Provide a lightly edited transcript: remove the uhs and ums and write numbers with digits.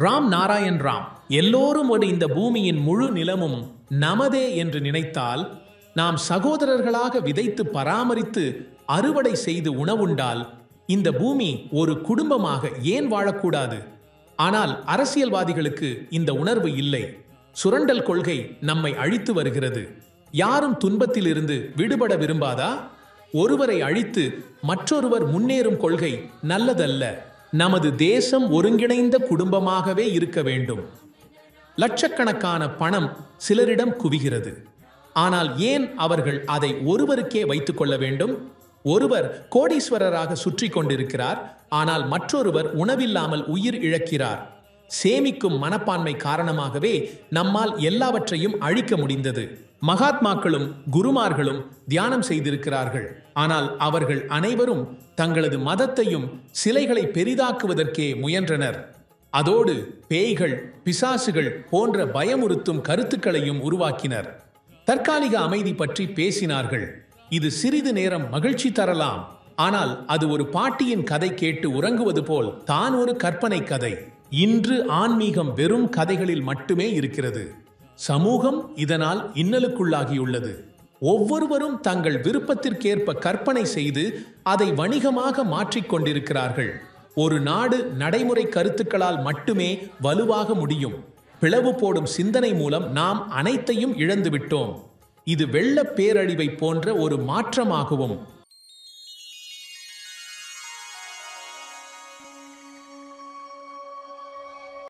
ராம் நாராயண் ராம். எல்லோரும் ஒரு இந்த பூமியின் முழு நிலமும் நமதே என்று நினைத்தால், நாம் சகோதரர்களாக விதைத்து பராமரித்து அறுவடை செய்து உணவுண்டால் இந்த பூமி ஒரு குடும்பமாக ஏன் வாழக்கூடாது? ஆனால் அரசியல்வாதிகளுக்கு இந்த உணர்வு இல்லை. சுரண்டல் கொள்கை நம்மை அழித்து வருகிறது. யாரும் துன்பத்திலிருந்து விடுபட விரும்பாதா? ஒருவரை அழித்து மற்றொருவர் முன்னேறும் கொள்கை நல்லதல்ல. நமது தேசம் ஒருங்கிணைந்த குடும்பமாகவே இருக்க வேண்டும். லட்சக்கணக்கான பணம் சிலரிடம் குவிகிறது. ஆனால் ஏன் அவர்கள் அதை ஒருவருக்கே வைத்துக் கொள்ள வேண்டும்? ஒருவர் கோடீஸ்வரராக சுற்றி கொண்டிருக்கிறார், ஆனால் மற்றொருவர் உணவில்லாமல் உயிர் இழக்கிறார். சேமிக்கும் மனப்பான்மை காரணமாகவே நம்மால் எல்லாவற்றையும் அழிக்க முடிந்தது. மகாத்மாக்களும் குருமார்களும் தியானம் செய்திருக்கிறார்கள். ஆனால் அவர்கள் அனைவரும் தங்களது மதத்தையும் சிலைகளை பெரிதாக்குவதற்கே முயன்றனர். அதோடு பேய்கள், பிசாசுகள் போன்ற பயமுறுத்தும் கருத்துக்களையும் உருவாக்கினர். தற்காலிக அமைதி பற்றி பேசினார்கள். இது சிறிது நேரம் மகிழ்ச்சி தரலாம். ஆனால் அது ஒரு பாட்டியின் கதை கேட்டு உறங்குவது போல் தான் ஒரு கற்பனை கதை. இன்று ஆன்மீகம் வெறும் கதைகளில் மட்டுமே இருக்கிறது. சமூகம் இதனால் இன்னலுக்குள்ளாகியுள்ளது. ஒவ்வொருவரும் தங்கள் விருப்பத்திற்கேற்ப கற்பனை செய்து அதை வணிகமாக மாற்றிக்கொண்டிருக்கிறார்கள். ஒரு நாடு நடைமுறை கருத்துக்களால் மட்டுமே வலுவாக முடியும். பிளவு போடும் சிந்தனை மூலம் நாம் அனைத்தையும் இழந்துவிட்டோம். இது வெள்ள பேரழிவை போன்ற ஒரு மாற்றமாகவும்